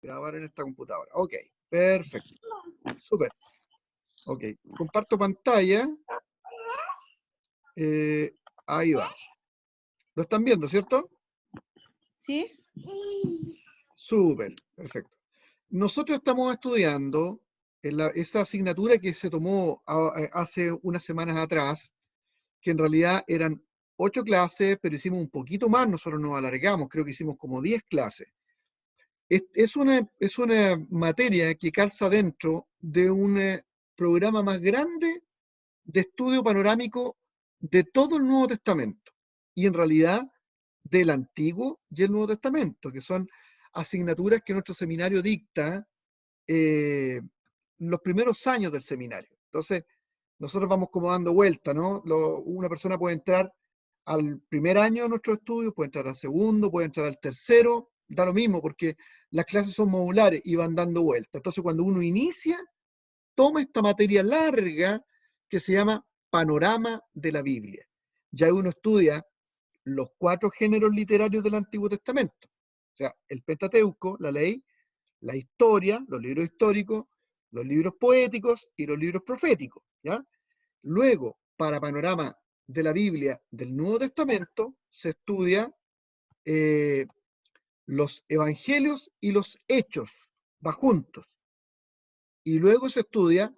Grabar en esta computadora. Ok, perfecto. Súper. Ok, comparto pantalla. Ahí va. ¿Lo están viendo, cierto? ¿Sí? Súper, perfecto. Nosotros estamos estudiando esa asignatura que se tomó hace unas semanas atrás, que en realidad eran 8 clases, pero hicimos un poquito más, nosotros nos alargamos, creo que hicimos como 10 clases. Es una materia que calza dentro de un programa más grande de estudio panorámico de todo el Nuevo Testamento, y en realidad del Antiguo y el Nuevo Testamento, que son asignaturas que nuestro seminario dicta los primeros años del seminario. Entonces, nosotros vamos como dando vuelta, ¿no? Una persona puede entrar al primer año de nuestros estudios, puede entrar al segundo, puede entrar al tercero, da lo mismo, porque las clases son modulares y van dando vuelta. Entonces, cuando uno inicia, toma esta materia larga que se llama Panorama de la Biblia. Ya uno estudia los 4 géneros literarios del Antiguo Testamento. O sea, el Pentateuco, la ley, la historia, los libros históricos, los libros poéticos y los libros proféticos, ¿ya? Luego, para panorama de la Biblia del Nuevo Testamento, se estudia los evangelios y los hechos, va juntos. Y luego se estudia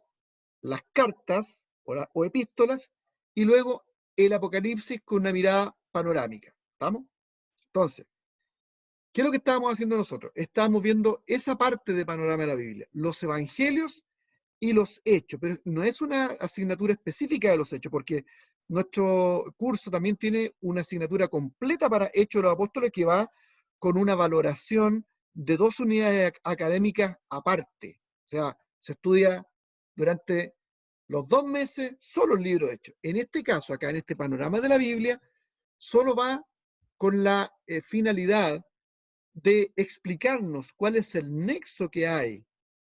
las cartas o epístolas, y luego el Apocalipsis con una mirada panorámica. ¿Estamos? Entonces, ¿qué es lo que estábamos haciendo nosotros? Estábamos viendo esa parte de panorama de la Biblia, los evangelios y los hechos, pero no es una asignatura específica de los hechos, porque nuestro curso también tiene una asignatura completa para Hechos de los Apóstoles que va con una valoración de 2 unidades académicas aparte. O sea, se estudia durante los 2 meses solo el libro de Hechos. En este caso, acá en este panorama de la Biblia, solo va con la finalidad de explicarnos cuál es el nexo que hay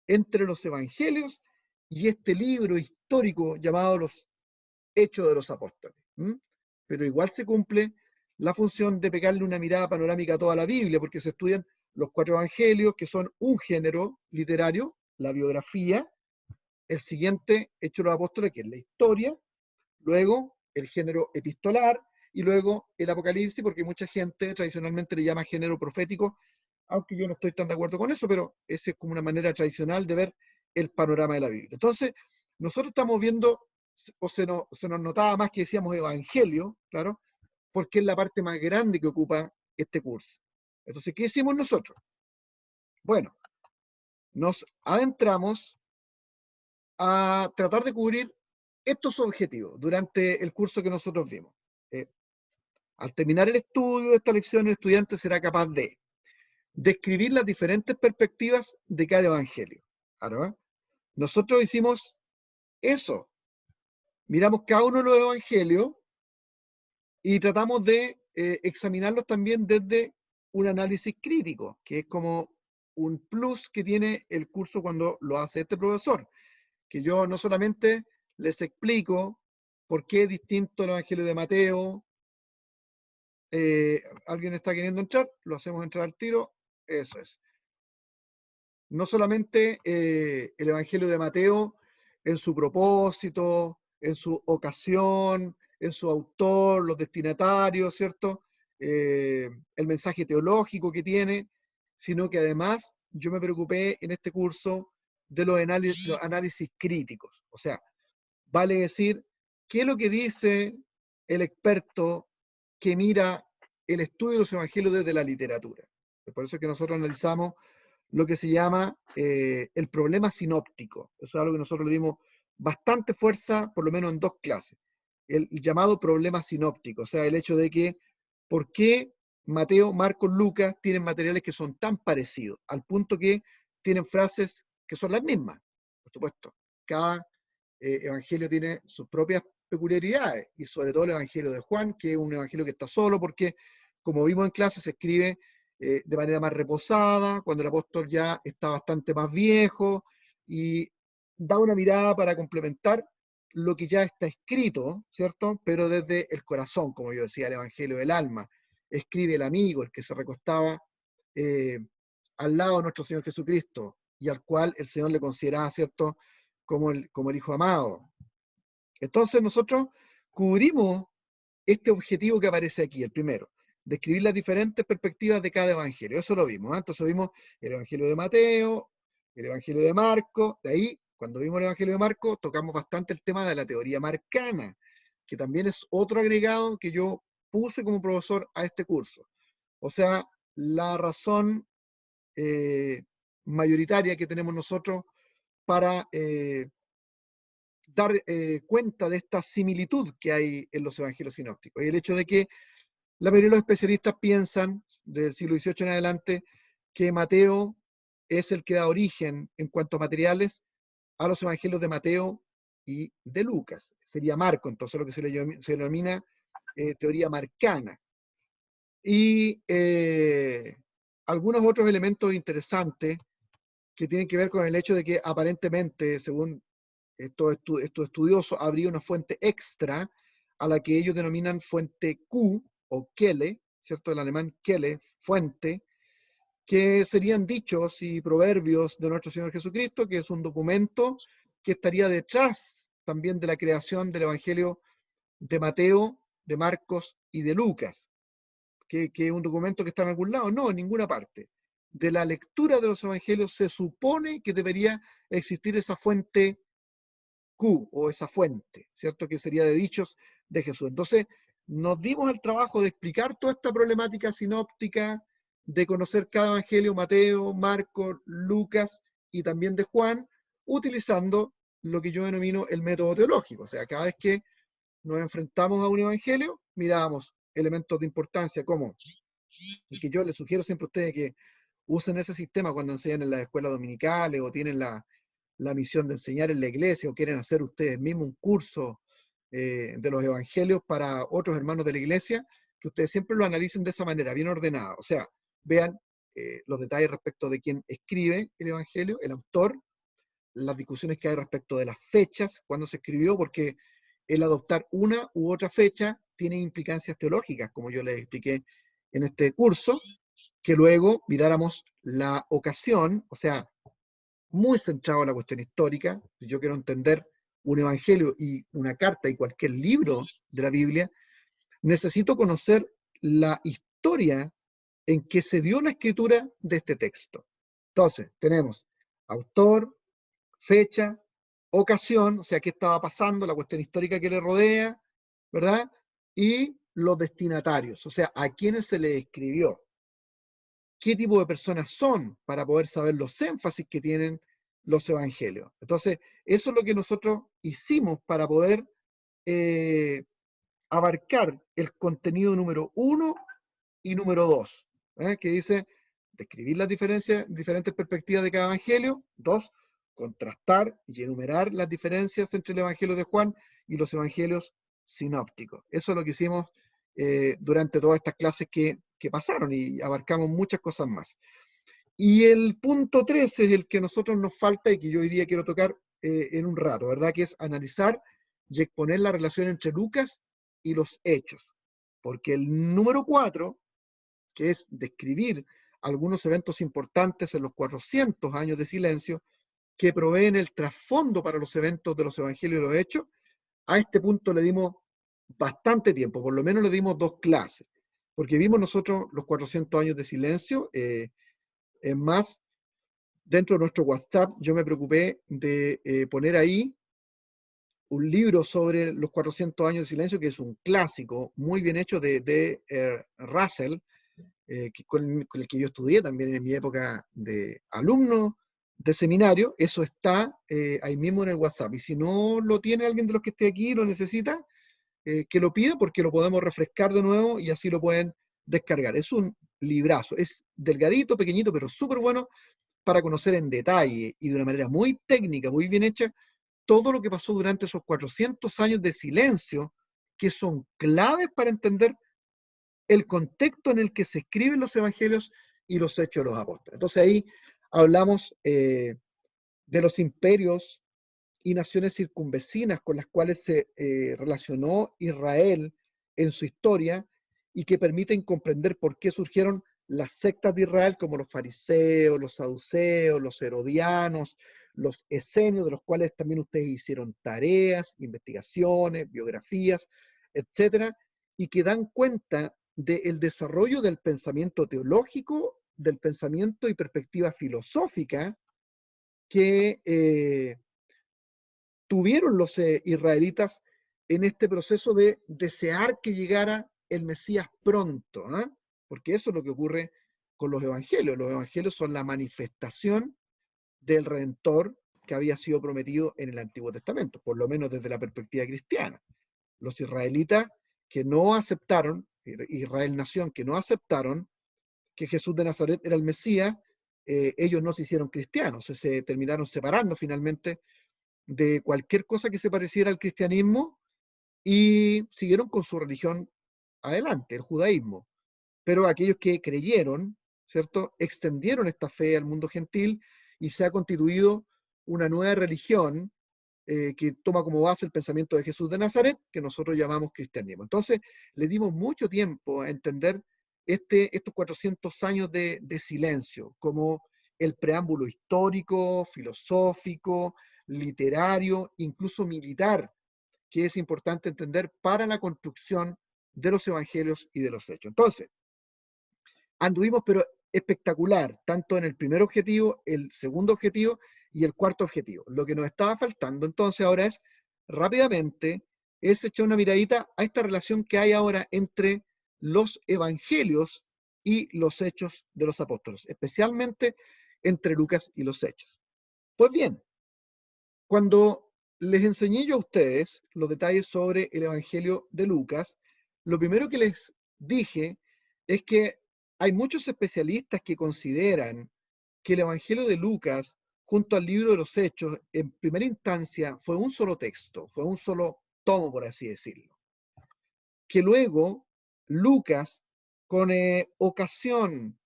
entre los evangelios y este libro histórico llamado los Hechos de los Apóstoles. Pero igual se cumple la función de pegarle una mirada panorámica a toda la Biblia, porque se estudian los 4 evangelios, que son un género literario, la biografía, el siguiente, Hechos de los Apóstoles, que es la historia, luego el género epistolar, y luego el Apocalipsis, porque mucha gente tradicionalmente le llama género profético, aunque yo no estoy tan de acuerdo con eso, pero esa es como una manera tradicional de ver el panorama de la Biblia. Entonces, nosotros estamos viendo, o se nos notaba más que decíamos evangelio, claro, porque es la parte más grande que ocupa este curso. Entonces, ¿qué hicimos nosotros? Bueno, nos adentramos a tratar de cubrir estos objetivos durante el curso que nosotros vimos. Al terminar el estudio de esta lección, el estudiante será capaz de describir las diferentes perspectivas de cada evangelio. Claro, nosotros hicimos eso. Miramos cada uno de los evangelios y tratamos de examinarlos también desde un análisis crítico, que es como un plus que tiene el curso cuando lo hace este profesor, que yo no solamente les explico por qué es distinto el evangelio de Mateo. ¿Alguien está queriendo entrar? Lo hacemos entrar al tiro. Eso es. No solamente el Evangelio de Mateo en su propósito, en su ocasión, en su autor, los destinatarios, ¿cierto? El mensaje teológico que tiene, sino que además yo me preocupé en este curso de los análisis críticos. O sea, vale decir, ¿qué es lo que dice el experto que mira el estudio de los evangelios desde la literatura? Por eso es que nosotros analizamos lo que se llama el problema sinóptico. Eso es algo que nosotros le dimos bastante fuerza, por lo menos en 2 clases. El llamado problema sinóptico, o sea, el hecho de que por qué Mateo, Marcos, Lucas tienen materiales que son tan parecidos, al punto que tienen frases que son las mismas. Por supuesto, cada evangelio tiene sus propias peculiaridades, y sobre todo el evangelio de Juan, que es un evangelio que está solo, porque, como vimos en clase, se escribe de manera más reposada, cuando el apóstol ya está bastante más viejo, y da una mirada para complementar lo que ya está escrito, ¿cierto? Pero desde el corazón, como yo decía, el evangelio del alma. Escribe el amigo, el que se recostaba al lado de nuestro Señor Jesucristo, y al cual el Señor le consideraba, ¿cierto?, como el Hijo amado. Entonces nosotros cubrimos este objetivo que aparece aquí, el primero, describir las diferentes perspectivas de cada evangelio. Eso lo vimos. Entonces vimos el evangelio de Mateo, el evangelio de Marcos. De ahí, cuando vimos el evangelio de Marcos, tocamos bastante el tema de la teoría marcana, que también es otro agregado que yo puse como profesor a este curso. O sea, la razón mayoritaria que tenemos nosotros para dar cuenta de esta similitud que hay en los evangelios sinópticos. Y el hecho de que la mayoría de los especialistas piensan, del siglo XVIII en adelante, que Mateo es el que da origen en cuanto a materiales a los evangelios de Mateo y de Lucas. Sería Marco, entonces lo que se denomina teoría marcana. Y algunos otros elementos interesantes que tienen que ver con el hecho de que aparentemente, según estos estudiosos, habría una fuente extra a la que ellos denominan fuente Q o Quelle, ¿cierto? El alemán Quelle, fuente, que serían dichos y proverbios de nuestro Señor Jesucristo, que es un documento que estaría detrás también de la creación del Evangelio de Mateo, de Marcos y de Lucas, que es un documento que está en algún lado, no, en ninguna parte. De la lectura de los evangelios se supone que debería existir esa fuente Q o esa fuente, ¿cierto? Que sería de dichos de Jesús. Entonces, nos dimos el trabajo de explicar toda esta problemática sinóptica, de conocer cada evangelio, Mateo, Marcos, Lucas y también de Juan, utilizando lo que yo denomino el método teológico. O sea, cada vez que nos enfrentamos a un evangelio, mirábamos elementos de importancia como, y que yo les sugiero siempre a ustedes que usen ese sistema cuando enseñan en las escuelas dominicales o tienen la misión de enseñar en la iglesia o quieren hacer ustedes mismos un curso de los evangelios para otros hermanos de la iglesia, que ustedes siempre lo analicen de esa manera, bien ordenada. O sea, vean los detalles respecto de quién escribe el evangelio, el autor, las discusiones que hay respecto de las fechas, cuándo se escribió, porque el adoptar una u otra fecha tiene implicancias teológicas, como yo les expliqué en este curso, que luego miráramos la ocasión, o sea, muy centrado en la cuestión histórica. Si yo quiero entender un evangelio y una carta y cualquier libro de la Biblia, necesito conocer la historia en que se dio la escritura de este texto. Entonces, tenemos autor, fecha, ocasión, o sea, qué estaba pasando, la cuestión histórica que le rodea, ¿verdad? Y los destinatarios, o sea, a quienes se le escribió, qué tipo de personas son para poder saber los énfasis que tienen los evangelios. Entonces, eso es lo que nosotros hicimos para poder abarcar el contenido número 1 y número 2, que dice describir las diferentes perspectivas de cada evangelio. 2, contrastar y enumerar las diferencias entre el evangelio de Juan y los evangelios sinópticos. Eso es lo que hicimos durante todas estas clases que pasaron y abarcamos muchas cosas más. Y el punto 3 es el que a nosotros nos falta y que yo hoy día quiero tocar en un rato, ¿verdad? Que es analizar y exponer la relación entre Lucas y los hechos. Porque el número 4, que es describir algunos eventos importantes en los 400 años de silencio, que proveen el trasfondo para los eventos de los evangelios y los hechos, a este punto le dimos bastante tiempo, por lo menos le dimos 2 clases, porque vimos nosotros los 400 años de silencio. Es más, dentro de nuestro WhatsApp yo me preocupé de poner ahí un libro sobre los 400 años de silencio, que es un clásico muy bien hecho de Russell, con el que yo estudié también en mi época de alumno de seminario. Eso está ahí mismo en el WhatsApp. Y si no lo tiene alguien de los que esté aquí y lo necesita, que lo pida, porque lo podemos refrescar de nuevo y así lo pueden descargar. Es un librazo, es delgadito, pequeñito, pero súper bueno para conocer en detalle y de una manera muy técnica, muy bien hecha, todo lo que pasó durante esos 400 años de silencio, que son claves para entender el contexto en el que se escriben los evangelios y los hechos de los apóstoles. Entonces ahí hablamos de los imperios y naciones circunvecinas con las cuales se relacionó Israel en su historia y que permiten comprender por qué surgieron las sectas de Israel, como los fariseos, los saduceos, los herodianos, los esenios, de los cuales también ustedes hicieron tareas, investigaciones, biografías, etcétera, y que dan cuenta del desarrollo del pensamiento teológico, del pensamiento y perspectiva filosófica que tuvieron los israelitas en este proceso de desear que llegara el Mesías pronto, ¿eh? Porque eso es lo que ocurre con los evangelios. Los evangelios son la manifestación del Redentor que había sido prometido en el Antiguo Testamento, por lo menos desde la perspectiva cristiana. Los israelitas que no aceptaron, Israel nación, que no aceptaron que Jesús de Nazaret era el Mesías, ellos no se hicieron cristianos, se terminaron separando finalmente de cualquier cosa que se pareciera al cristianismo y siguieron con su religión adelante, el judaísmo. Pero aquellos que creyeron, ¿cierto?, extendieron esta fe al mundo gentil y se ha constituido una nueva religión que toma como base el pensamiento de Jesús de Nazaret, que nosotros llamamos cristianismo. Entonces, le dimos mucho tiempo a entender estos 400 años de silencio, como el preámbulo histórico, filosófico, literario, incluso militar, que es importante entender para la construcción de los evangelios y de los hechos. Entonces, anduvimos pero espectacular, tanto en el primer objetivo, el segundo objetivo y el cuarto objetivo. Lo que nos estaba faltando entonces ahora es, rápidamente, es echar una miradita a esta relación que hay ahora entre los evangelios y los hechos de los apóstoles, especialmente entre Lucas y los hechos. Pues bien, cuando les enseñé yo a ustedes los detalles sobre el Evangelio de Lucas, lo primero que les dije es que hay muchos especialistas que consideran que el Evangelio de Lucas, junto al libro de los Hechos, en primera instancia fue un solo texto, fue un solo tomo, por así decirlo. Que luego Lucas, con ocasión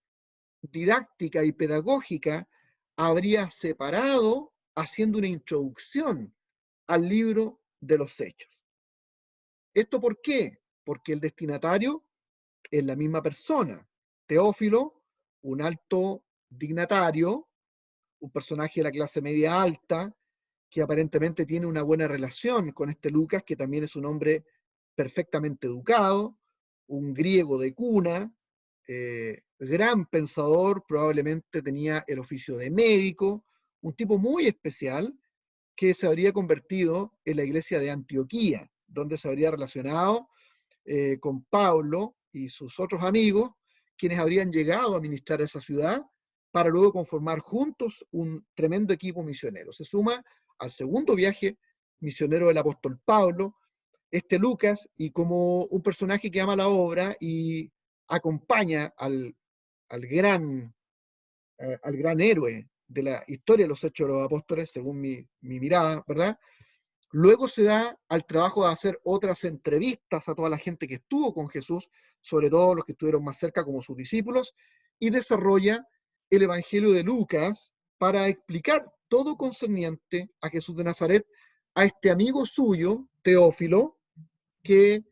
didáctica y pedagógica, habría separado haciendo una introducción al libro de los Hechos. ¿Esto por qué? Porque el destinatario es la misma persona. Teófilo, un alto dignatario, un personaje de la clase media alta, que aparentemente tiene una buena relación con este Lucas, que también es un hombre perfectamente educado, un griego de cuna, gran pensador, probablemente tenía el oficio de médico, un tipo muy especial que se habría convertido en la iglesia de Antioquía, donde se habría relacionado con Pablo y sus otros amigos, quienes habrían llegado a ministrar a esa ciudad para luego conformar juntos un tremendo equipo misionero. Se suma al segundo viaje misionero del apóstol Pablo, este Lucas, y como un personaje que ama la obra y acompaña al gran héroe de la historia de los Hechos de los Apóstoles, según mi mirada, ¿verdad? Luego se da al trabajo de hacer otras entrevistas a toda la gente que estuvo con Jesús, sobre todo los que estuvieron más cerca como sus discípulos, y desarrolla el Evangelio de Lucas para explicar todo concerniente a Jesús de Nazaret, a este amigo suyo, Teófilo, que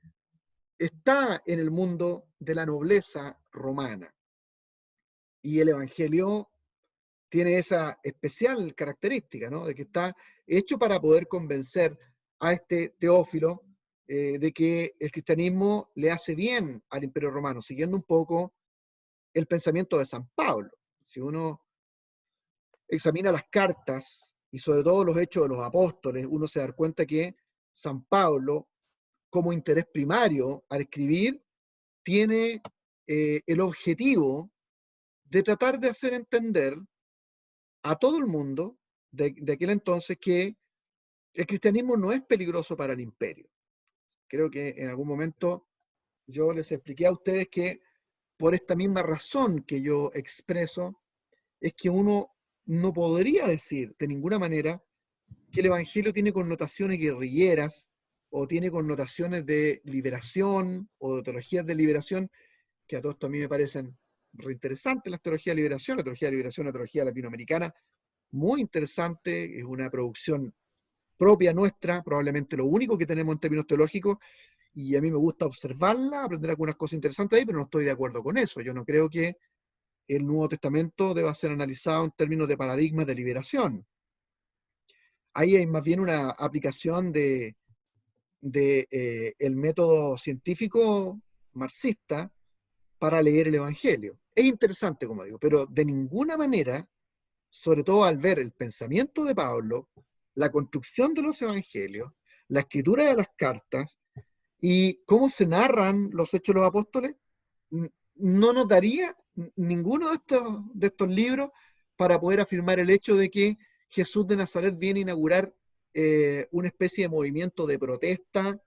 está en el mundo de la nobleza romana. Y el Evangelio tiene esa especial característica, ¿no?, de que está hecho para poder convencer a este Teófilo de que el cristianismo le hace bien al Imperio Romano, siguiendo un poco el pensamiento de San Pablo. Si uno examina las cartas y sobre todo los hechos de los apóstoles, uno se da cuenta que San Pablo, como interés primario al escribir, tiene el objetivo de tratar de hacer entender a todo el mundo de aquel entonces que el cristianismo no es peligroso para el imperio. Creo que en algún momento yo les expliqué a ustedes que por esta misma razón que yo expreso, es que uno no podría decir de ninguna manera que el Evangelio tiene connotaciones guerrilleras o tiene connotaciones de liberación o de teologías de liberación, que a todo esto a mí me parecen reinteresantes las teologías de liberación. La teología de liberación es una teología latinoamericana muy interesante, es una producción propia nuestra, probablemente lo único que tenemos en términos teológicos, y a mí me gusta observarla, aprender algunas cosas interesantes ahí, pero no estoy de acuerdo con eso. Yo no creo que el Nuevo Testamento deba ser analizado en términos de paradigmas de liberación. Ahí hay más bien una aplicación de el método científico marxista para leer el Evangelio. Es interesante, como digo, pero de ninguna manera, sobre todo al ver el pensamiento de Pablo, la construcción de los Evangelios, la escritura de las cartas y cómo se narran los hechos de los apóstoles, no nos daría ninguno de estos libros para poder afirmar el hecho de que Jesús de Nazaret viene a inaugurar una especie de movimiento de protesta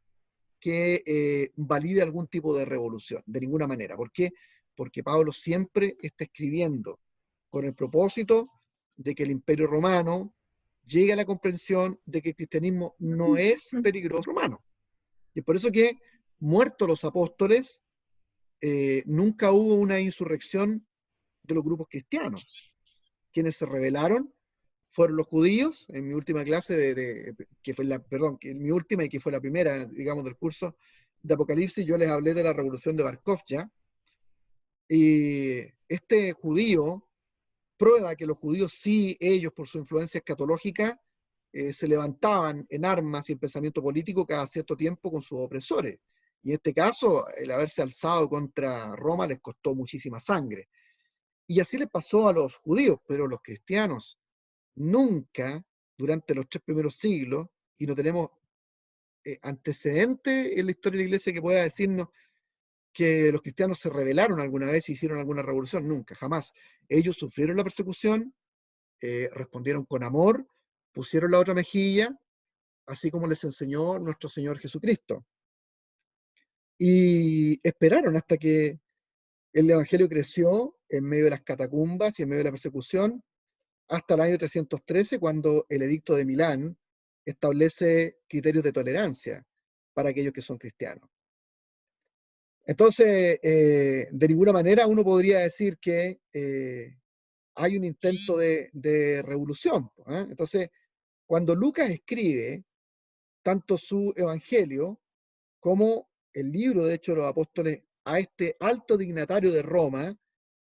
que valide algún tipo de revolución, de ninguna manera. ¿Por qué? Porque Pablo siempre está escribiendo con el propósito de que el Imperio Romano llegue a la comprensión de que el cristianismo no es peligroso romano. Y es por eso que, muertos los apóstoles, nunca hubo una insurrección de los grupos cristianos. Quienes se rebelaron fueron los judíos. En mi última clase, que fue en mi última y que fue la primera, digamos, del curso de Apocalipsis, yo les hablé de la revolución de Bar Kokhba. Y este judío prueba que los judíos sí, ellos por su influencia escatológica, se levantaban en armas y en pensamiento político cada cierto tiempo con sus opresores. Y en este caso, el haberse alzado contra Roma les costó muchísima sangre. Y así les pasó a los judíos, pero los cristianos nunca, durante los 3 primeros siglos, y no tenemos antecedentes en la historia de la iglesia que pueda decirnos que los cristianos se rebelaron alguna vez y hicieron alguna revolución, nunca, jamás. Ellos sufrieron la persecución, respondieron con amor, pusieron la otra mejilla, así como les enseñó nuestro Señor Jesucristo. Y esperaron hasta que el Evangelio creció en medio de las catacumbas y en medio de la persecución, hasta el año 313, cuando el Edicto de Milán establece criterios de tolerancia para aquellos que son cristianos. Entonces, de ninguna manera uno podría decir que hay un intento de revolución. ¿eh? Entonces, cuando Lucas escribe tanto su evangelio como el libro de Hechos de los Apóstoles a este alto dignatario de Roma,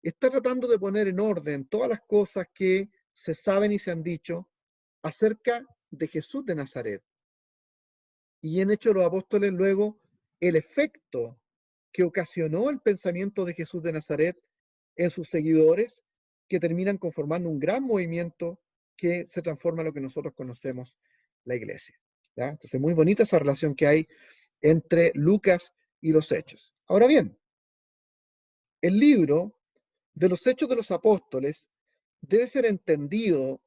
está tratando de poner en orden todas las cosas que se saben y se han dicho acerca de Jesús de Nazaret. Y en Hechos de los Apóstoles luego el efecto que ocasionó el pensamiento de Jesús de Nazaret en sus seguidores, que terminan conformando un gran movimiento que se transforma en lo que nosotros conocemos la iglesia. ¿ya? Entonces, muy bonita esa relación que hay entre Lucas y los Hechos. Ahora bien, el libro de los Hechos de los Apóstoles debe ser entendido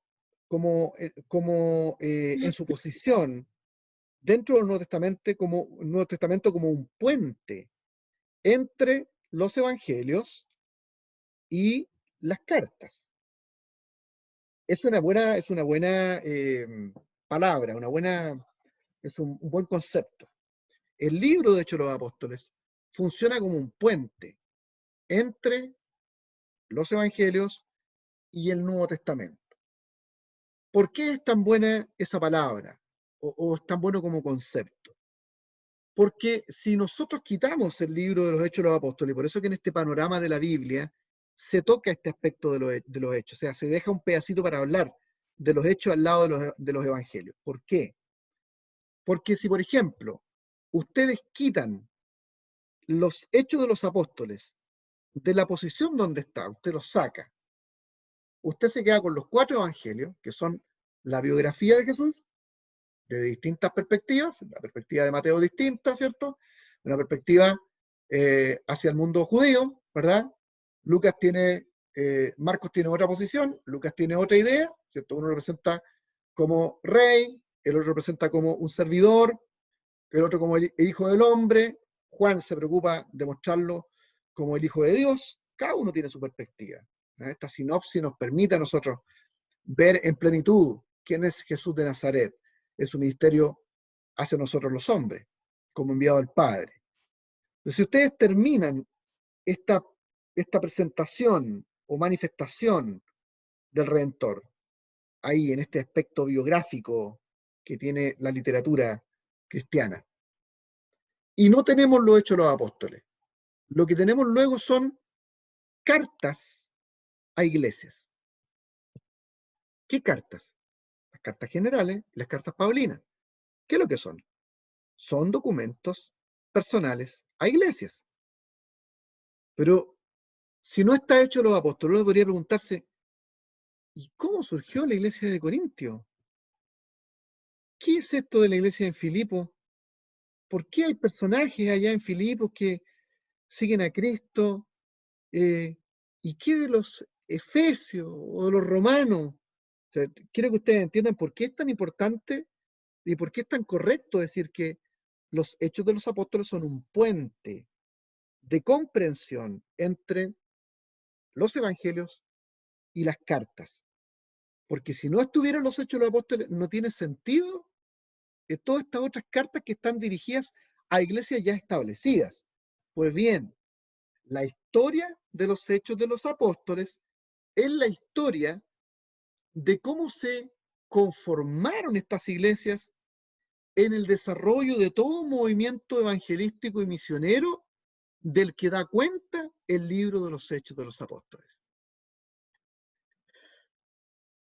como en su posición dentro del Nuevo Testamento como un puente entre los evangelios y las cartas. Es una buena palabra, es un buen concepto. El libro de Hechos de los Apóstoles funciona como un puente entre los evangelios y el Nuevo Testamento. ¿Por qué es tan buena esa palabra? O es tan bueno como concepto? Porque si nosotros quitamos el libro de los Hechos de los Apóstoles, por eso que en este panorama de la Biblia se toca este aspecto de los hechos, o sea, se deja un pedacito para hablar de los hechos al lado de los evangelios. ¿Por qué? Porque si, por ejemplo, ustedes quitan los hechos de los apóstoles de la posición donde está, usted los saca, usted se queda con los 4 evangelios, que son la biografía de Jesús, de distintas perspectivas, la perspectiva de Mateo distinta, ¿cierto? Una perspectiva hacia el mundo judío, ¿verdad? Marcos tiene otra posición, Lucas tiene otra idea, ¿cierto? Uno representa como rey, el otro representa como un servidor, el otro como el hijo del hombre, Juan se preocupa de mostrarlo como el hijo de Dios, cada uno tiene su perspectiva. Esta sinopsis nos permite a nosotros ver en plenitud quién es Jesús de Nazaret, es su ministerio hacia nosotros los hombres, como enviado al Padre. Entonces, si ustedes terminan esta presentación o manifestación del Redentor, ahí en este aspecto biográfico que tiene la literatura cristiana, y no tenemos lo hecho los apóstoles, lo que tenemos luego son cartas a iglesias. ¿Qué cartas? Las cartas generales y las cartas paulinas. ¿Qué es lo que son? Son documentos personales a iglesias. Pero si no está hecho los apóstoles, uno podría preguntarse, ¿y cómo surgió la iglesia de Corintio? ¿Qué es esto de la iglesia en Filipos? ¿Por qué hay personajes allá en Filipos que siguen a Cristo? ¿Y qué de los efesios o de los romanos? O sea, quiero que ustedes entiendan por qué es tan importante y por qué es tan correcto decir que los hechos de los apóstoles son un puente de comprensión entre los evangelios y las cartas. Porque si no estuvieran los hechos de los apóstoles, no tiene sentido todas estas otras cartas que están dirigidas a iglesias ya establecidas. Pues bien, la historia de los hechos de los apóstoles es la historia de cómo se conformaron estas iglesias en el desarrollo de todo un movimiento evangelístico y misionero del que da cuenta el libro de los Hechos de los Apóstoles.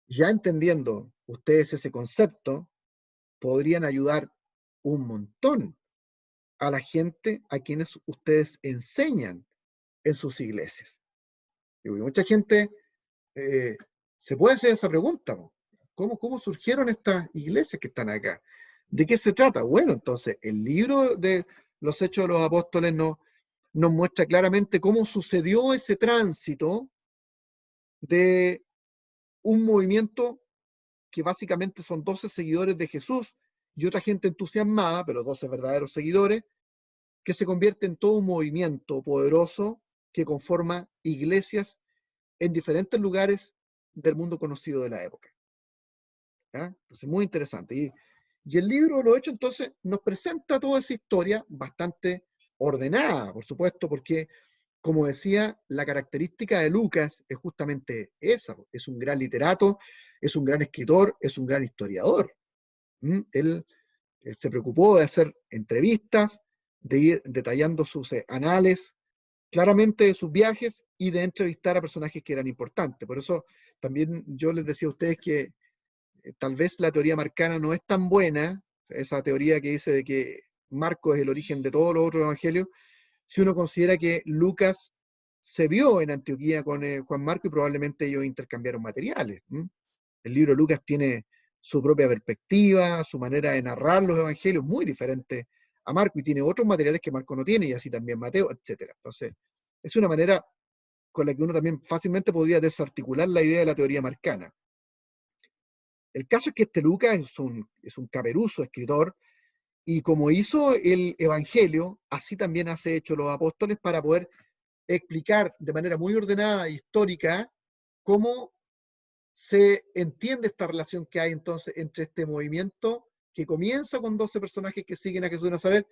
Ya entendiendo ustedes ese concepto, podrían ayudar un montón a la gente a quienes ustedes enseñan en sus iglesias. Y mucha gente se puede hacer esa pregunta, ¿cómo surgieron estas iglesias que están acá? ¿De qué se trata? Bueno, entonces el libro de los Hechos de los Apóstoles nos muestra claramente cómo sucedió ese tránsito de un movimiento que básicamente son 12 seguidores de Jesús y otra gente entusiasmada, pero 12 verdaderos seguidores, que se convierte en todo un movimiento poderoso que conforma iglesias en diferentes lugares del mundo conocido de la época. ¿Ya? Entonces, muy interesante. Y el libro de los Hechos, entonces, nos presenta toda esa historia bastante ordenada, por supuesto, porque, como decía, la característica de Lucas es justamente esa. Es un gran literato, es un gran escritor, es un gran historiador. Él se preocupó de hacer entrevistas, de ir detallando sus anales, claramente de sus viajes y de entrevistar a personajes que eran importantes. Por eso también yo les decía a ustedes que tal vez la teoría marcana no es tan buena, esa teoría que dice de que Marcos es el origen de todos los otros evangelios, si uno considera que Lucas se vio en Antioquía con Juan Marcos y probablemente ellos intercambiaron materiales. El libro de Lucas tiene su propia perspectiva, su manera de narrar los evangelios, muy diferente a Marco, y tiene otros materiales que Marco no tiene, y así también Mateo, etc. Entonces, es una manera con la que uno también fácilmente podría desarticular la idea de la teoría marcana. El caso es que este Lucas es un caperuso escritor, y como hizo el Evangelio, así también hace hecho los apóstoles para poder explicar de manera muy ordenada e histórica cómo se entiende esta relación que hay entonces entre este movimiento que comienza con 12 personajes que siguen a Jesús de Nazaret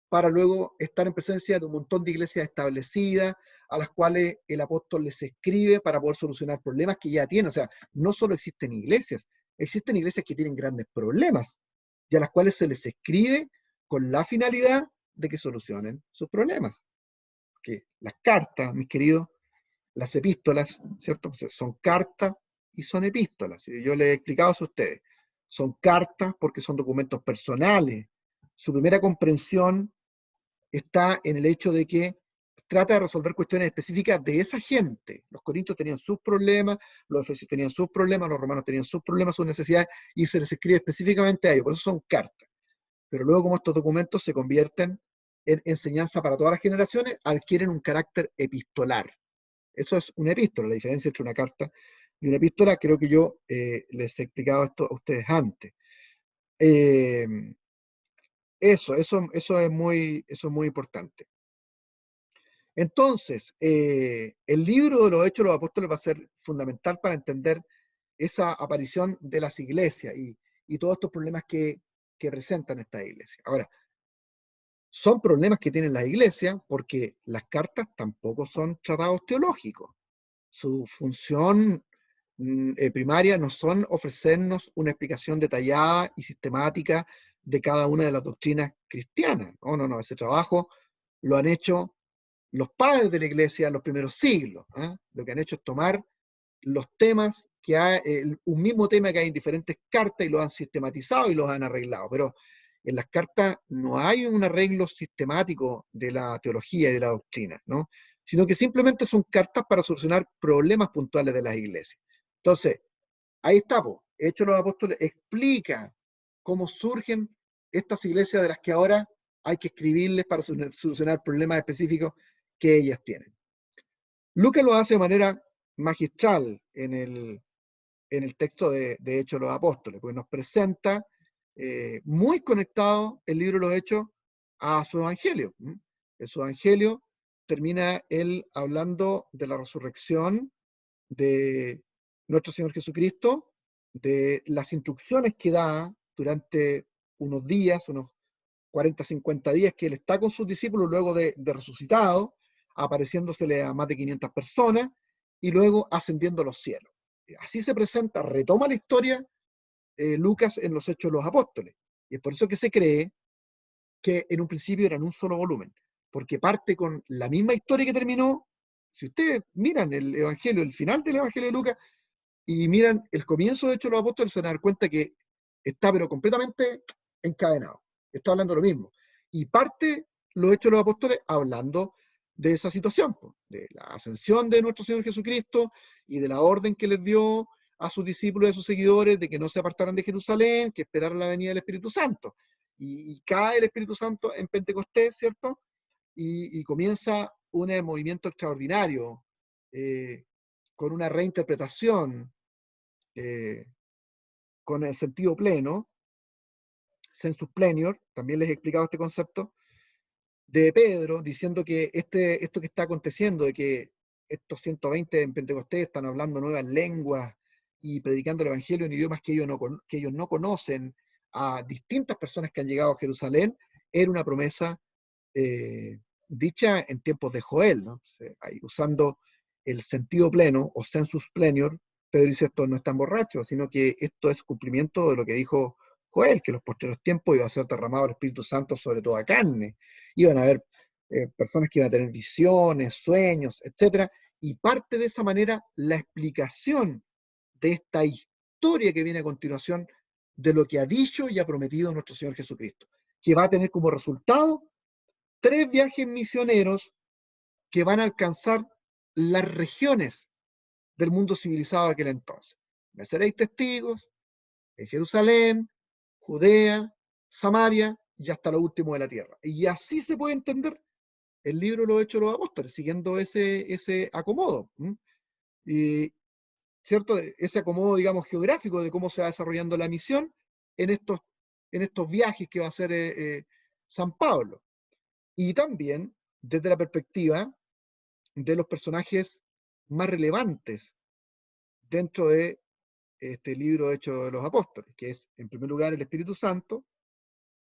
para luego estar en presencia de un montón de iglesias establecidas a las cuales el apóstol les escribe para poder solucionar problemas que ya tienen. O sea, no solo existen iglesias que tienen grandes problemas y a las cuales se les escribe con la finalidad de que solucionen sus problemas. Que las cartas, mis queridos, las epístolas, ¿cierto? Son cartas y son epístolas. Yo les he explicado eso a ustedes. Son cartas porque son documentos personales. Su primera comprensión está en el hecho de que trata de resolver cuestiones específicas de esa gente. Los corintios tenían sus problemas, los efesios tenían sus problemas, los romanos tenían sus problemas, sus necesidades, y se les escribe específicamente a ellos. Por eso son cartas. Pero luego, como estos documentos se convierten en enseñanza para todas las generaciones, adquieren un carácter epistolar. Eso es una epístola. La diferencia entre una carta y una epístola, creo que yo les he explicado esto a ustedes antes. Eso es muy importante. Entonces, el libro de los Hechos de los Apóstoles va a ser fundamental para entender esa aparición de las iglesias y todos estos problemas que presentan estas iglesias. Ahora, son problemas que tienen las iglesias porque las cartas tampoco son tratados teológicos. Su función primaria no son ofrecernos una explicación detallada y sistemática de cada una de las doctrinas cristianas. No, ese trabajo lo han hecho los padres de la iglesia en los primeros siglos. Lo que han hecho es tomar los temas que hay, un mismo tema que hay en diferentes cartas y lo han sistematizado y los han arreglado, pero en las cartas no hay un arreglo sistemático de la teología y de la doctrina, ¿no? Sino que simplemente son cartas para solucionar problemas puntuales de las iglesias. Entonces, ahí está, po. Hechos de los Apóstoles explica cómo surgen estas iglesias de las que ahora hay que escribirles para solucionar problemas específicos que ellas tienen. Lucas lo hace de manera magistral en el texto de Hechos de los Apóstoles, porque nos presenta muy conectado el libro de los Hechos a su evangelio. En su evangelio termina él hablando de la resurrección de nuestro Señor Jesucristo, de las instrucciones que da durante unos días, unos 40, 50 días que él está con sus discípulos luego de resucitado, apareciéndosele a más de 500 personas y luego ascendiendo a los cielos. Así se presenta, retoma la historia Lucas en los Hechos de los Apóstoles. Y es por eso que se cree que en un principio eran un solo volumen, porque parte con la misma historia que terminó. Si ustedes miran el Evangelio, el final del Evangelio de Lucas, y miran el comienzo de Hechos de los Apóstoles, se van a dar cuenta que está pero completamente encadenado. Está hablando lo mismo. Y parte los Hechos de los Apóstoles hablando de esa situación, de la ascensión de nuestro Señor Jesucristo y de la orden que les dio a sus discípulos y a sus seguidores de que no se apartaran de Jerusalén, que esperaran la venida del Espíritu Santo. Y cae el Espíritu Santo en Pentecostés, ¿cierto? Y comienza un movimiento extraordinario, con una reinterpretación, con el sentido pleno, sensus plenior, también les he explicado este concepto, de Pedro, diciendo que esto que está aconteciendo, de que estos 120 en Pentecostés están hablando nuevas lenguas y predicando el Evangelio en idiomas que ellos no conocen a distintas personas que han llegado a Jerusalén, era una promesa dicha en tiempos de Joel, ¿no? Usando el sentido pleno o sensus plenior, Pedro dice: esto no están borrachos, sino que esto es cumplimiento de lo que dijo Joel, que en los posteriores tiempos iba a ser derramado el Espíritu Santo sobre toda carne. Iban a haber personas que iban a tener visiones, sueños, etc. Y parte de esa manera la explicación de esta historia que viene a continuación de lo que ha dicho y ha prometido nuestro Señor Jesucristo, que va a tener como resultado 3 viajes misioneros que van a alcanzar las regiones del mundo civilizado de aquel entonces. Me seréis testigos en Jerusalén, Judea, Samaria y hasta lo último de la tierra. Y así se puede entender el libro de los Hechos de los Apóstoles, siguiendo ese acomodo. Y, ¿cierto? Ese acomodo, digamos, geográfico de cómo se va desarrollando la misión en estos viajes que va a hacer San Pablo. Y también desde la perspectiva de los personajes más relevantes dentro de este libro Hechos de los Apóstoles, que es, en primer lugar, el Espíritu Santo.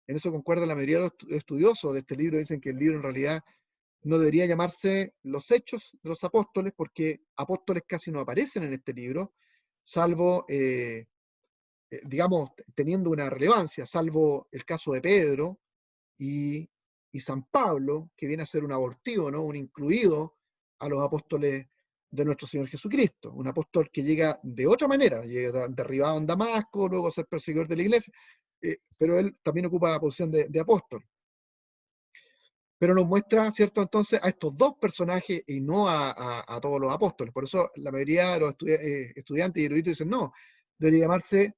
En eso concuerda la mayoría de los estudiosos de este libro, dicen que el libro en realidad no debería llamarse Los Hechos de los Apóstoles, porque apóstoles casi no aparecen en este libro, salvo, digamos, teniendo una relevancia, salvo el caso de Pedro y, y San Pablo, que viene a ser un abortivo, ¿no? Un incluido a los apóstoles de nuestro Señor Jesucristo, un apóstol que llega de otra manera, llega derribado en Damasco, luego a ser perseguidor de la iglesia, pero él también ocupa la posición de apóstol. Pero nos muestra, ¿cierto?, entonces a estos dos personajes y no a todos los apóstoles. Por eso la mayoría de los estudiantes y eruditos dicen: no, debería llamarse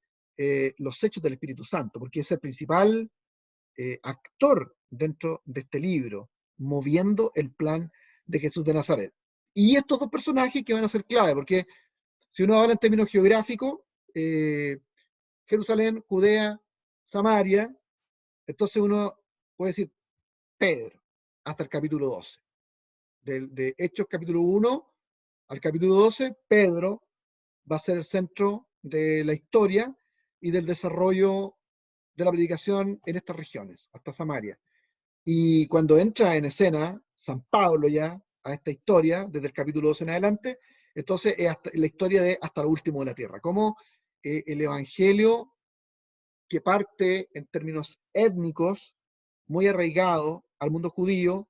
Los Hechos del Espíritu Santo, porque es el principal actor dentro de este libro, moviendo el plan de Jesús de Nazaret. Y estos dos personajes que van a ser clave, porque si uno habla en términos geográficos, Jerusalén, Judea, Samaria, entonces uno puede decir Pedro, hasta el capítulo 12. De Hechos capítulo 1 al capítulo 12, Pedro va a ser el centro de la historia y del desarrollo de la predicación en estas regiones, hasta Samaria. Y cuando entra en escena San Pablo ya a esta historia, desde el capítulo 12 en adelante, entonces es la historia de hasta lo último de la tierra, como el evangelio, que parte en términos étnicos, muy arraigado al mundo judío,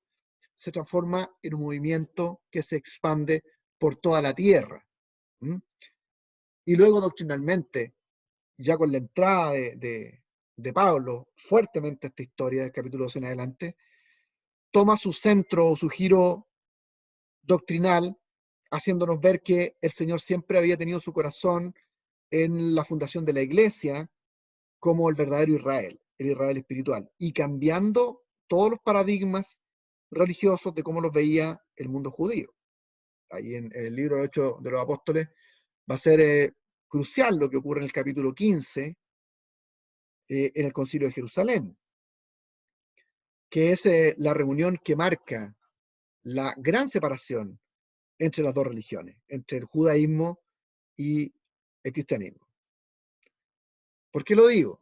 se transforma en un movimiento que se expande por toda la tierra. y luego doctrinalmente, ya con la entrada de Pablo fuertemente a esta historia del capítulo 12 en adelante, toma su centro o su giro doctrinal, haciéndonos ver que el Señor siempre había tenido su corazón en la fundación de la iglesia como el verdadero Israel, el Israel espiritual, y cambiando todos los paradigmas religiosos de cómo los veía el mundo judío. Ahí en el libro de Hechos de los Apóstoles va a ser crucial lo que ocurre en el capítulo 15, en el Concilio de Jerusalén, que es la reunión que marca la gran separación entre las dos religiones, entre el judaísmo y el cristianismo. ¿Por qué lo digo?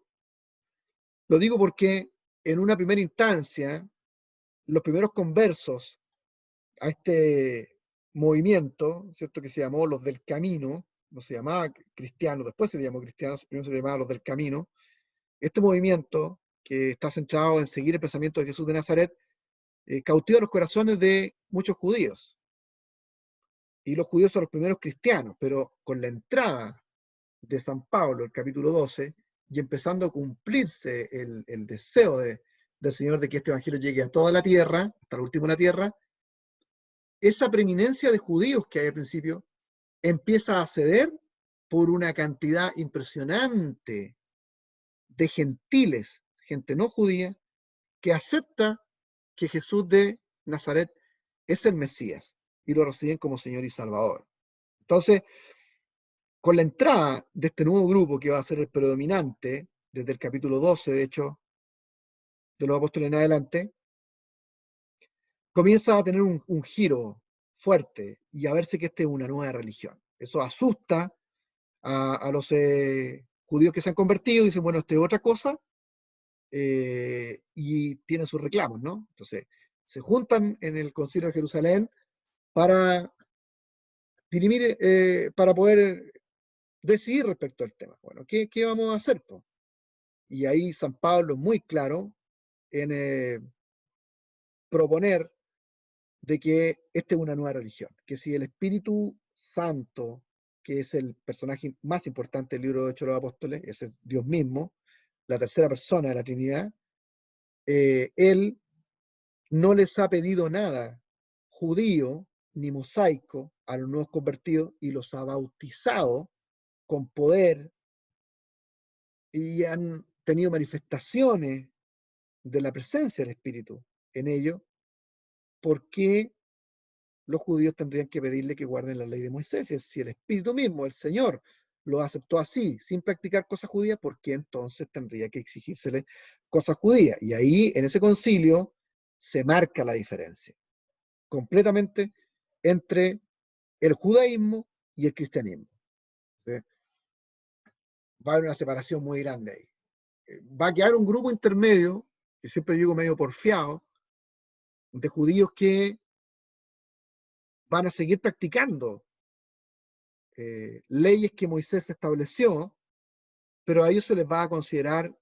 Lo digo porque en una primera instancia, los primeros conversos a este movimiento, ¿cierto?, que se llamó los del camino, no se llamaba cristianos, después se le llamó cristianos, primero se le llamaba los del camino. Este movimiento, que está centrado en seguir el pensamiento de Jesús de Nazaret, cautiva los corazones de muchos judíos. Y los judíos son los primeros cristianos, pero con la entrada de San Pablo, el capítulo 12, y empezando a cumplirse el deseo del Señor de que este evangelio llegue a toda la tierra, hasta el último de la tierra, esa preeminencia de judíos que hay al principio empieza a ceder por una cantidad impresionante de gentiles, gente no judía, que acepta que Jesús de Nazaret es el Mesías y lo reciben como Señor y Salvador. Entonces, con la entrada de este nuevo grupo que va a ser el predominante desde el capítulo 12, de hecho, de los apóstoles en adelante, comienza a tener un giro fuerte y a verse que esta es una nueva religión. Eso asusta a los judíos que se han convertido y dicen, bueno, esto es otra cosa, y tienen sus reclamos, ¿no? Entonces, se juntan en el Concilio de Jerusalén para dirimir, para poder decidir respecto al tema. Bueno, ¿qué vamos a hacer, po? Y ahí San Pablo es muy claro en proponer de que esta es una nueva religión, que si el Espíritu Santo, que es el personaje más importante del libro de Hechos de los Apóstoles, es el Dios mismo, la tercera persona de la Trinidad, él no les ha pedido nada judío ni mosaico a los nuevos convertidos y los ha bautizado con poder y han tenido manifestaciones de la presencia del Espíritu en ellos. ¿Por qué los judíos tendrían que pedirle que guarden la ley de Moisés? Si el Espíritu mismo, el Señor, lo aceptó así, sin practicar cosas judías, ¿por qué entonces tendría que exigírsele cosas judías? Y ahí, en ese concilio, se marca la diferencia completamente entre el judaísmo y el cristianismo. ¿Sí? Va a haber una separación muy grande ahí. Va a quedar un grupo intermedio, que siempre digo medio porfiado, de judíos que van a seguir practicando leyes que Moisés estableció, pero a ellos se les va a considerar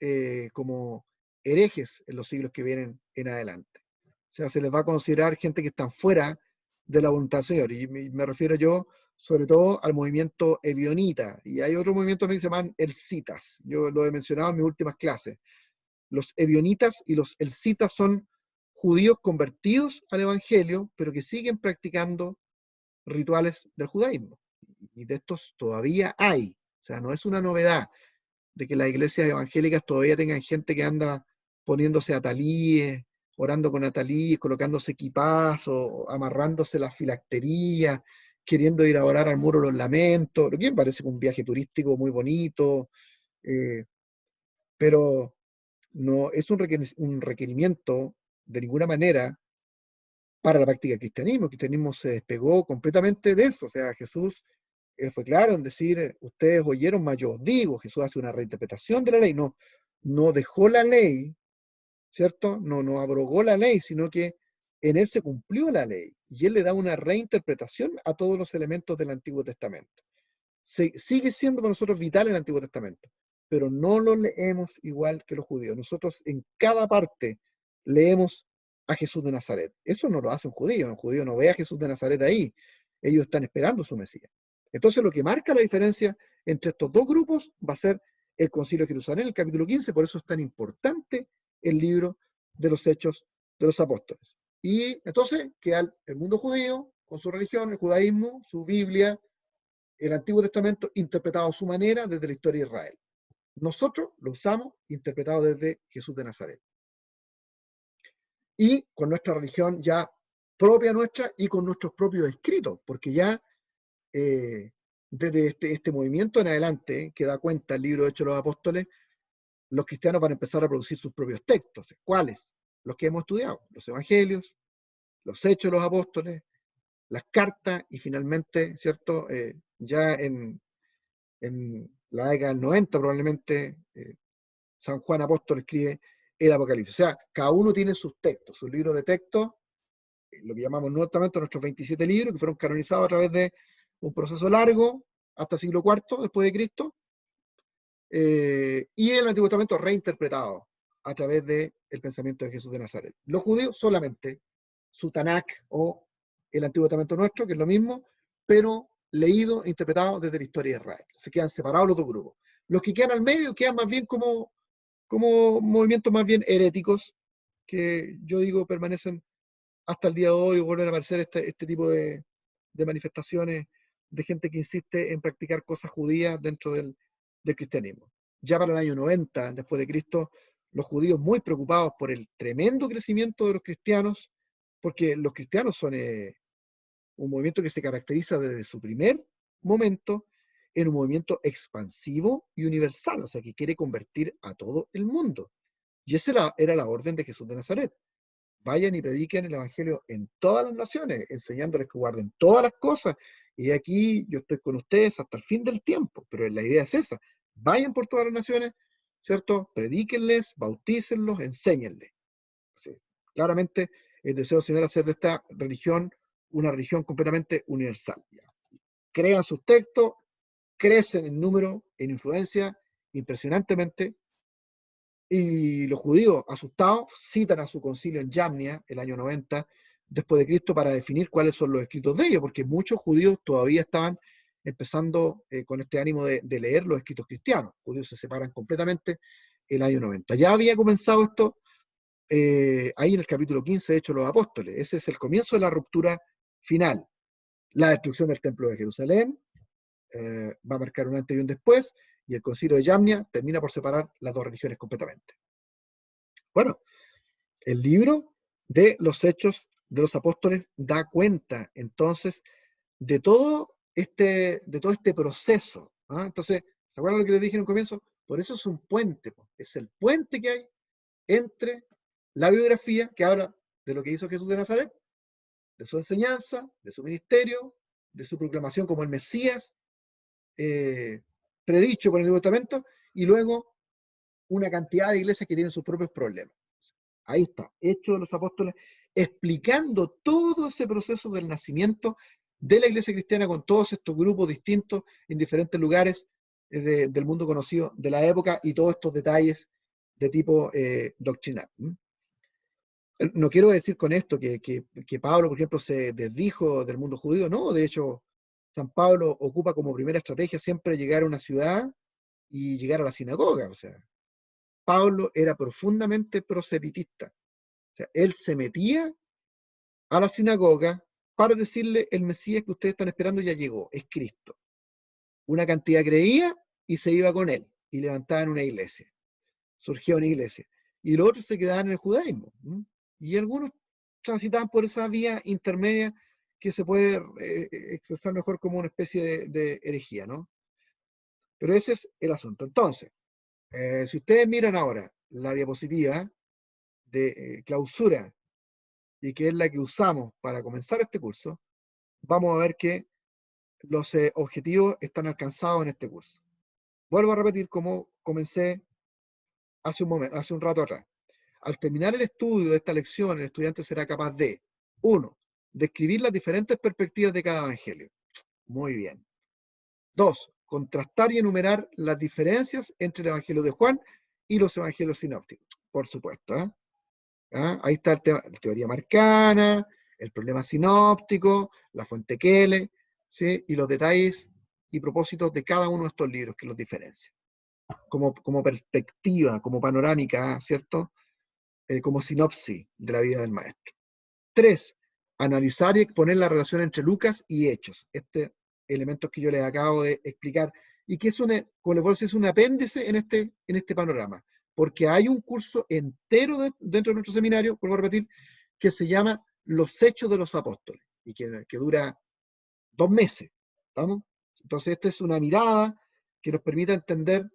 como herejes en los siglos que vienen en adelante. O sea, se les va a considerar gente que están fuera de la voluntad del Señor. Y me refiero yo sobre todo al movimiento ebionita. Y hay otro movimiento que se llaman elcitas. Yo lo he mencionado en mis últimas clases. Los ebionitas y los elcitas son judíos convertidos al Evangelio, pero que siguen practicando rituales del judaísmo. Y de estos todavía hay. O sea, no es una novedad de que las iglesias evangélicas todavía tengan gente que anda poniéndose atalíes, orando con atalíes, colocándose equipás o amarrándose las filacterías, queriendo ir a orar al Muro de los Lamentos, lo que me parece un viaje turístico muy bonito, pero no es un requerimiento de ninguna manera para la práctica del cristianismo. El cristianismo se despegó completamente de eso. O sea, Jesús fue claro en decir, ustedes oyeron, mas yo os digo. Jesús hace una reinterpretación de la ley, no dejó la ley, ¿cierto? No abrogó la ley, sino que en él se cumplió la ley. Y él le da una reinterpretación a todos los elementos del Antiguo Testamento. Sigue siendo para nosotros vital el Antiguo Testamento, pero no lo leemos igual que los judíos. Nosotros en cada parte leemos a Jesús de Nazaret. Eso no lo hace un judío no ve a Jesús de Nazaret ahí. Ellos están esperando su Mesías. Entonces lo que marca la diferencia entre estos dos grupos va a ser el Concilio de Jerusalén, el capítulo 15, por eso es tan importante el libro de los Hechos de los Apóstoles. Y entonces queda el mundo judío con su religión, el judaísmo, su Biblia, el Antiguo Testamento interpretado a su manera desde la historia de Israel. Nosotros lo usamos interpretado desde Jesús de Nazaret. Y con nuestra religión ya propia nuestra y con nuestros propios escritos, porque ya desde este movimiento en adelante, que da cuenta el libro de Hechos de los Apóstoles, los cristianos van a empezar a producir sus propios textos. ¿Cuáles? Los que hemos estudiado, los evangelios, los Hechos de los Apóstoles, las cartas y finalmente, ¿cierto? Ya en la década del 90 probablemente San Juan Apóstol escribe el Apocalipsis. O sea, cada uno tiene sus textos, sus libros de texto, lo que llamamos Nuevo Testamento, nuestros 27 libros, que fueron canonizados a través de un proceso largo, hasta el siglo IV después de Cristo, y el Antiguo Testamento reinterpretado a través del pensamiento de Jesús de Nazaret. Los judíos solamente su Tanakh o el Antiguo Testamento nuestro, que es lo mismo, pero leído e interpretado desde la historia de Israel. Se quedan separados los dos grupos. Los que quedan al medio quedan más bien como movimientos más bien heréticos, que yo digo permanecen hasta el día de hoy, o vuelven a aparecer este tipo de manifestaciones de gente que insiste en practicar cosas judías dentro del cristianismo. Ya para el año 90, después de Cristo, los judíos muy preocupados por el tremendo crecimiento de los cristianos, porque los cristianos son un movimiento que se caracteriza desde su primer momento en un movimiento expansivo y universal, o sea, que quiere convertir a todo el mundo. Y esa era la orden de Jesús de Nazaret. Vayan y prediquen el Evangelio en todas las naciones, enseñándoles que guarden todas las cosas. Y aquí yo estoy con ustedes hasta el fin del tiempo, pero la idea es esa. Vayan por todas las naciones, ¿cierto? Predíquenles, bautícenlos, enséñenles. Sí, claramente el deseo del Señor es hacer de esta religión una religión completamente universal. Crean sus textos, crecen en número, en influencia, impresionantemente, y los judíos, asustados, citan a su concilio en Yamnia, el año 90, después de Cristo, para definir cuáles son los escritos de ellos, porque muchos judíos todavía estaban empezando con este ánimo de leer los escritos cristianos. Los judíos se separan completamente el año 90. Ya había comenzado esto ahí en el capítulo 15 de Hechos de los Apóstoles. Ese es el comienzo de la ruptura final. La destrucción del templo de Jerusalén va a marcar un antes y un después, y el concilio de Yamnia termina por separar las dos religiones completamente. Bueno, el libro de los Hechos de los Apóstoles da cuenta entonces de todo este proceso. ¿Ah? Entonces, ¿se acuerdan lo que les dije en un comienzo? Por eso es un puente, es el puente que hay entre la biografía que habla de lo que hizo Jesús de Nazaret, de su enseñanza, de su ministerio, de su proclamación como el Mesías, predicho por el Nuevo Testamento, y luego una cantidad de iglesias que tienen sus propios problemas. Ahí está, Hechos de los Apóstoles, explicando todo ese proceso del nacimiento de la iglesia cristiana con todos estos grupos distintos en diferentes lugares del mundo conocido de la época y todos estos detalles de tipo doctrinal. No quiero decir con esto que Pablo, por ejemplo, se desdijo del mundo judío, no, de hecho, San Pablo ocupa como primera estrategia siempre llegar a una ciudad y llegar a la sinagoga. O sea, Pablo era profundamente proselitista. O sea, él se metía a la sinagoga para decirle: el Mesías que ustedes están esperando ya llegó, es Cristo. Una cantidad creía y se iba con él y levantaban una iglesia. Surgió una iglesia. Y los otros se quedaban en el judaísmo. Y algunos transitaban por esa vía intermedia que se puede expresar mejor como una especie de herejía, ¿no? Pero ese es el asunto. Entonces, si ustedes miran ahora la diapositiva de clausura, y que es la que usamos para comenzar este curso, vamos a ver que los objetivos están alcanzados en este curso. Vuelvo a repetir como comencé hace un rato atrás. Al terminar el estudio de esta lección, el estudiante será capaz de, 1, describir las diferentes perspectivas de cada evangelio. Muy bien. 2, contrastar y enumerar las diferencias entre el evangelio de Juan y los evangelios sinópticos. Por supuesto. Ahí está la teoría marcana, el problema sinóptico, la fuente Kehle, ¿sí? Y los detalles y propósitos de cada uno de estos libros que los diferencian. Como perspectiva, como panorámica, ¿cierto? Como sinopsis de la vida del maestro. 3. Analizar y exponer la relación entre Lucas y Hechos. Elementos que yo les acabo de explicar y que es como les puedo decir, es un apéndice en este panorama. Porque hay un curso entero dentro de nuestro seminario, vuelvo a repetir, que se llama Los Hechos de los Apóstoles y que dura 2 meses. ¿Vamos? Entonces, esta es una mirada que nos permite entender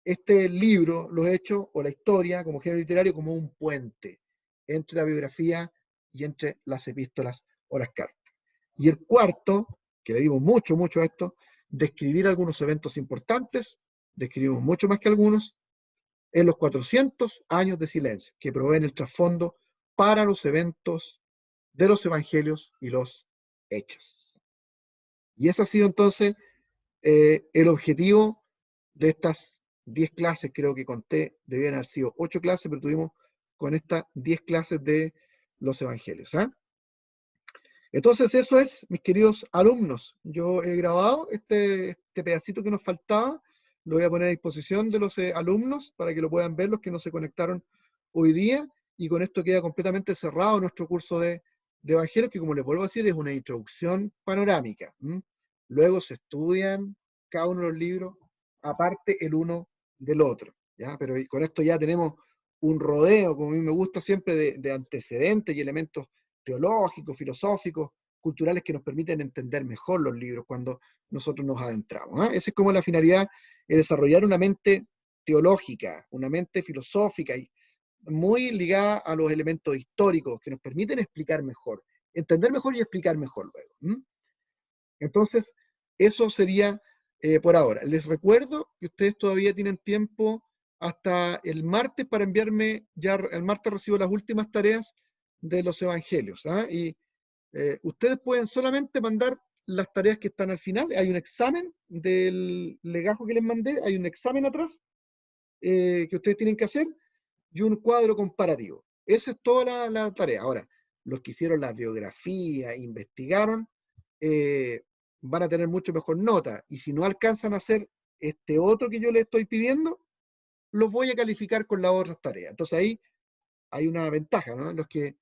este libro, Los Hechos o la historia como género literario, como un puente entre la biografía y entre las epístolas o las cartas. Y el cuarto, que le dimos mucho a esto, describir algunos eventos importantes, describimos mucho más que algunos, en los 400 años de silencio, que proveen el trasfondo para los eventos de los evangelios y los hechos. Y ese ha sido entonces el objetivo de estas 10 clases, creo que conté, debían haber sido 8 clases, pero tuvimos con estas 10 clases de los evangelios. Entonces eso es, mis queridos alumnos. Yo he grabado este pedacito que nos faltaba, lo voy a poner a disposición de los alumnos para que lo puedan ver los que no se conectaron hoy día, y con esto queda completamente cerrado nuestro curso de evangelios, que como les vuelvo a decir, es una introducción panorámica. Luego se estudian cada uno de los libros, aparte el uno del otro, ¿ya? Pero con esto ya tenemos un rodeo, como a mí me gusta siempre, de antecedentes y elementos teológicos, filosóficos, culturales que nos permiten entender mejor los libros cuando nosotros nos adentramos. Esa es como la finalidad, de desarrollar una mente teológica, una mente filosófica y muy ligada a los elementos históricos que nos permiten explicar mejor, entender mejor y explicar mejor luego. Entonces, eso sería por ahora. Les recuerdo que ustedes todavía tienen tiempo hasta el martes para enviarme, ya el martes recibo las últimas tareas de los evangelios. Y ustedes pueden solamente mandar las tareas que están al final. Hay un examen del legajo que les mandé, hay un examen atrás que ustedes tienen que hacer y un cuadro comparativo. Esa es toda la tarea. Ahora, los que hicieron la biografía, investigaron, van a tener mucho mejor nota. Y si no alcanzan a hacer este otro que yo les estoy pidiendo, los voy a calificar con las otras tareas. Entonces ahí hay una ventaja, ¿no? Los que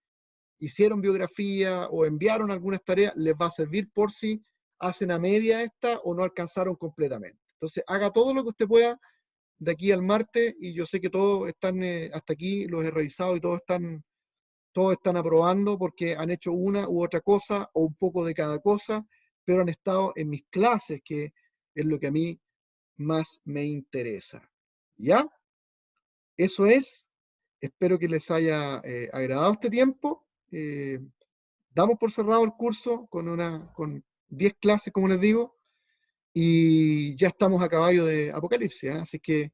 hicieron biografía o enviaron algunas tareas, les va a servir por si hacen a media esta o no alcanzaron completamente. Entonces haga todo lo que usted pueda de aquí al martes, y yo sé que todos están, hasta aquí los he revisado y todos están aprobando porque han hecho una u otra cosa o un poco de cada cosa, pero han estado en mis clases, que es lo que a mí más me interesa. ¿Ya? Eso es. Espero que les haya agradado este tiempo. Damos por cerrado el curso con 10 clases, como les digo, y ya estamos a caballo de Apocalipsis. Así que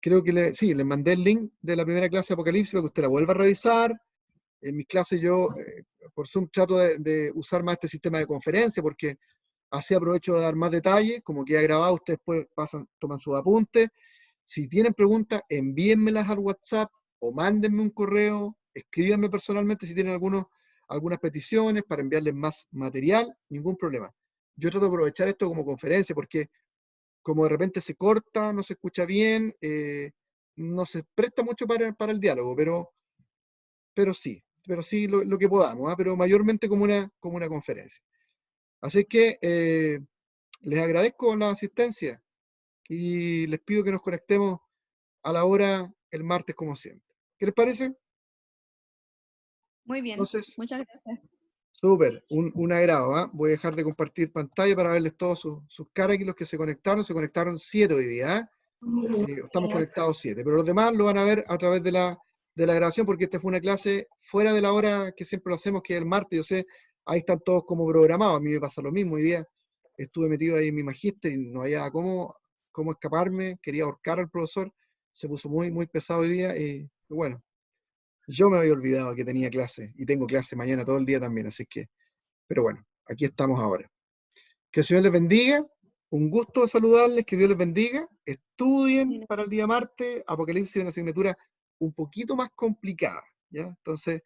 creo que sí, les mandé el link de la primera clase de Apocalipsis para que usted la vuelva a revisar. En mis clases yo, por Zoom, trato de usar más este sistema de conferencia, porque así aprovecho de dar más detalles. Como queda grabado, ustedes después toman sus apuntes. Si tienen preguntas, envíenmelas al WhatsApp o mándenme un correo, escríbanme personalmente si tienen algunas peticiones para enviarles más material, ningún problema. Yo trato de aprovechar esto como conferencia porque como de repente se corta, no se escucha bien, no se presta mucho para el diálogo, pero sí lo que podamos, pero mayormente como una conferencia. Así que les agradezco la asistencia y les pido que nos conectemos a la hora el martes como siempre. ¿Qué les parece? Muy bien, Entonces, muchas gracias. súper, un agrado. Voy a dejar de compartir pantalla para verles todos sus caras aquí, los que se conectaron 7 hoy día. Estamos conectados 7, pero los demás lo van a ver a través de la grabación, porque esta fue una clase fuera de la hora que siempre lo hacemos, que es el martes. Yo sé, ahí están todos como programados. A mí me pasa lo mismo. Hoy día estuve metido ahí en mi magíster y no había cómo escaparme. Quería ahorcar al profesor. Se puso muy pesado hoy día y bueno, yo me había olvidado que tenía clase y tengo clase mañana todo el día también, así que, pero bueno, aquí estamos ahora. Que el Señor les bendiga, un gusto saludarles, que Dios les bendiga, estudien para el día martes. Apocalipsis es una asignatura un poquito más complicada, ¿ya? Entonces,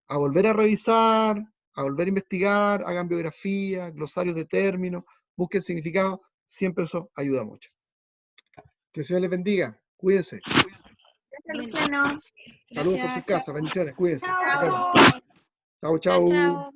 a volver a revisar, a volver a investigar, hagan biografía, glosarios de términos, busquen significado, siempre eso ayuda mucho. Que el Señor les bendiga. Cuídense. Gracias, Luciano. Saludos por sus casas. Bendiciones. Cuídense. Nos vemos. Chao. Chau, Chao, chau. chao.